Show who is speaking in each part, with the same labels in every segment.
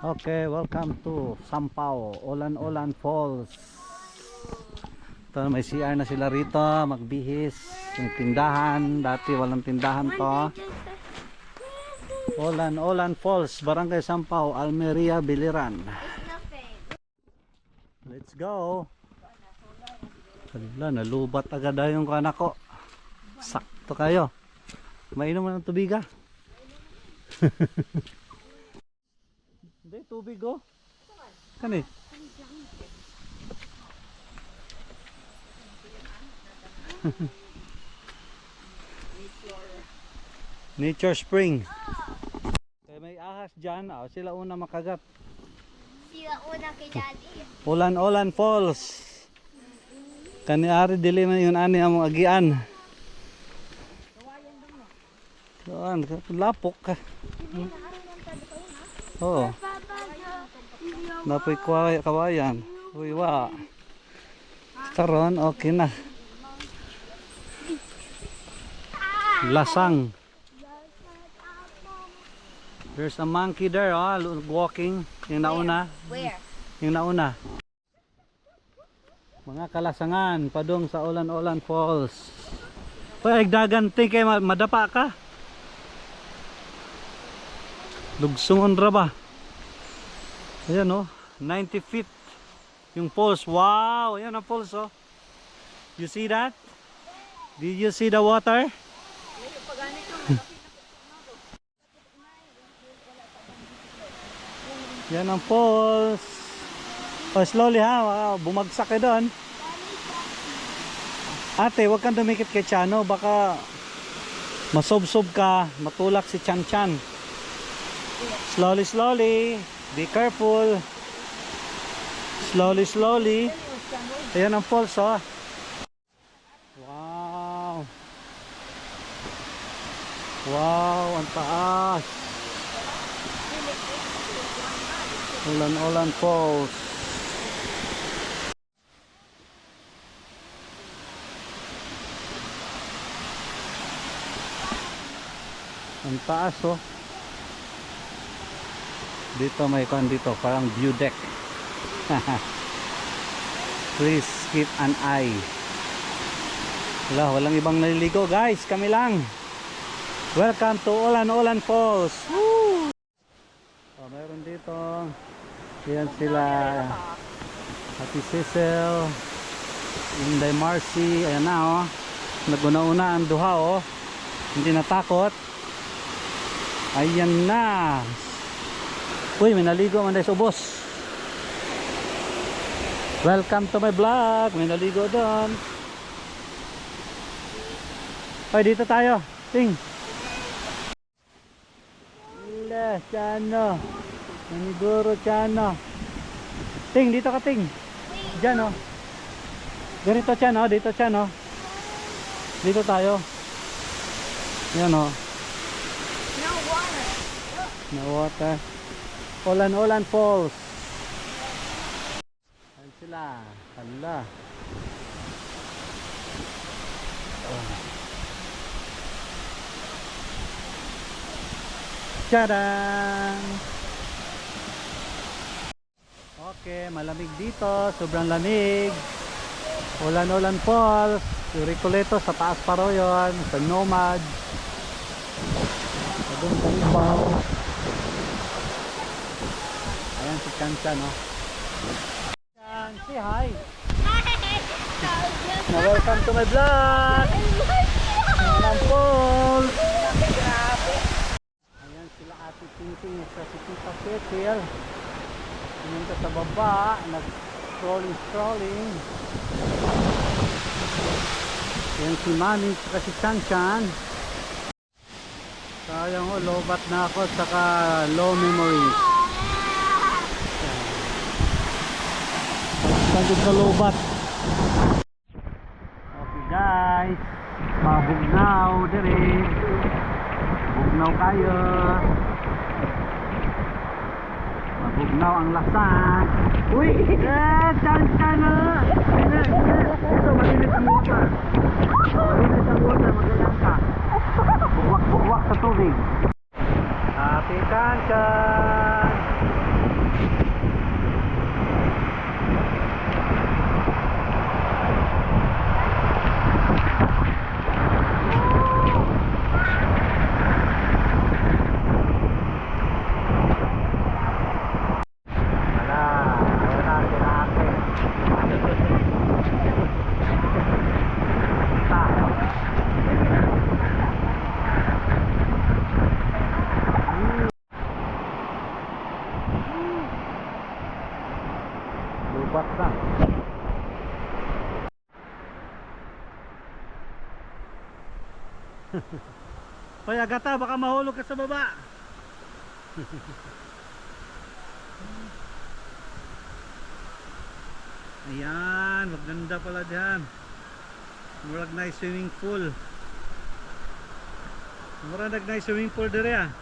Speaker 1: Okay, welcome to Sampao, Olan-Olan Falls. Ito, may CR na sila rito, magbihis. Yung tindahan, dati walang tindahan to. Olan-Olan Falls, Barangay Sampao, Almeria, Biliran. Let's go. Hala, nalubat agad na yung anak ko. Sakto kayo. Mainom mo ng tubig ah. Hindi, tubig oh. Kani? Nature Spring. Kaya may ahas dyan. Oh, sila una makagat.
Speaker 2: Sila una kay Daddy.
Speaker 1: Olan-Olan Falls. Kani ari dili man yun ani among agian. Doon, lapok ka. Oo. Napoy kawayan. Uy, wa. Karon, okay na. Lasang. There's a monkey there, oh, walking. Yung nauna.
Speaker 2: Where?
Speaker 1: Yung nauna. Mga kalasangan, padung sa Olan-Olan Falls. Uy, dagan, kay madapa ka. Lugsungon ra ba? Ayan oh, 90 feet yung falls. Wow, ayan ang falls oh. You see that? Did you see the water? Yan ang falls. Oh, slowly ha, bumagsak ka doon. Ate, wag kang dumikit kay Chano, baka masobsob ka, matulak si Chan Chan. Slowly, slowly. Be careful. Slowly, slowly. Ayan ang falls oh. Wow. Wow, ang taas. Olan-Olan Falls. Ang taas oh. Dito may kan dito, parang view deck. Please keep an eye. Wala, walang ibang naliligo guys, kami lang. Welcome to Olan-Olan Falls. Woo! Oh, meron dito. Yan sila. Ate Cecil, Inday Marcy, ayan na oh. Naguna-una ang duha oh. Hindi natakot. Ayan na. Uy, may naligo man dahil sa ubos. Welcome to my vlog. May naligo doon. Uy, dito tayo. Ting. Ila, Chano. Naniguro, Chano. Ting, dito ka, Ting. Diyan, oh. Ganito, Chano. Dito, Chano. Dito tayo. Yan, oh.
Speaker 2: No water.
Speaker 1: No water. Olan-Olan Falls. Ayan sila. Hala. Oh. Tadaan! Okay, malamig dito. Sobrang lamig. Olan-Olan Falls. Recoleto sa taas pa ro yun. Sa Nomad. Sa doon sa ibaw. Ayan si Chan Chan oh. Chan, say hi. Welcome to my vlog. Olan Falls. Ayan sila Ate Tingting sa si Tita Cecil. Pumunta sa baba, nag-strolling. Ayan si Mami saka si Chan Chan. Sayang oh, lobat na ako saka low memories. Sandog na lobat. Okay guys, mabugnaw dire. Bugnaw kayo. Mabugnaw ang lasan. Uy! Chan-chan na! Ito, malinis ang water. Malinis ang water, magalang ka. Buwak-buwak sa tubig. Ate Chan-chan! Ubat na. Hoy, Agata, baka mahulog ka sa baba. Ayan, maganda pala dyan. Murag na swimming pool. Murag na swimming pool dire ah.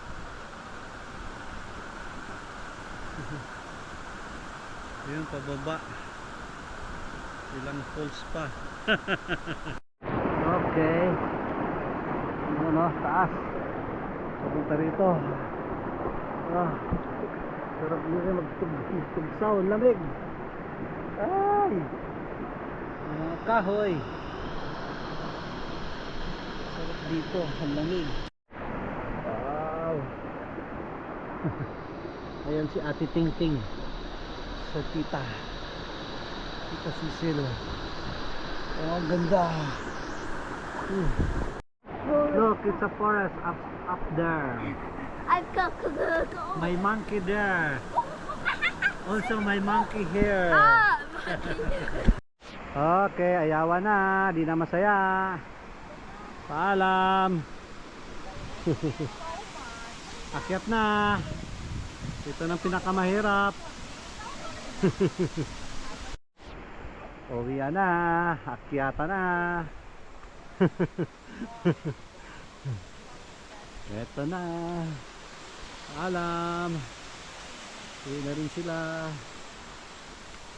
Speaker 1: Ayun, pababa. Ilang pools pa. Okay. Ano, taas. Papunta rito. Ah, sarap nyo magtugsaw, lamig. Ay, mga kahoy. Sarap dito, ang lamig. Wow. Ayan si Ate Ting Ting sa Tita Cecil. Oh, ang ganda. Look, it's a forest up there.
Speaker 2: I've got
Speaker 1: My monkey there. Also my monkey here. Okay, ayawan na. Di na masaya. Paalam. Akyat na. Ito ng pinakamahirap. Uwian na. Akyata na. Ito na. Paalam. Uwi na rin sila.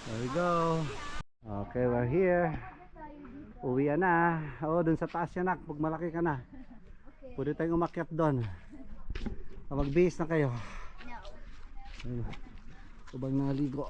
Speaker 1: There we go. Okay, we're here. Uwian na. Oh, dun sa taas yan, nak. Pag malaki ka na. Pwede tayong umakyat doon. Magbihis na kayo.
Speaker 2: No.
Speaker 1: Ubang naligo.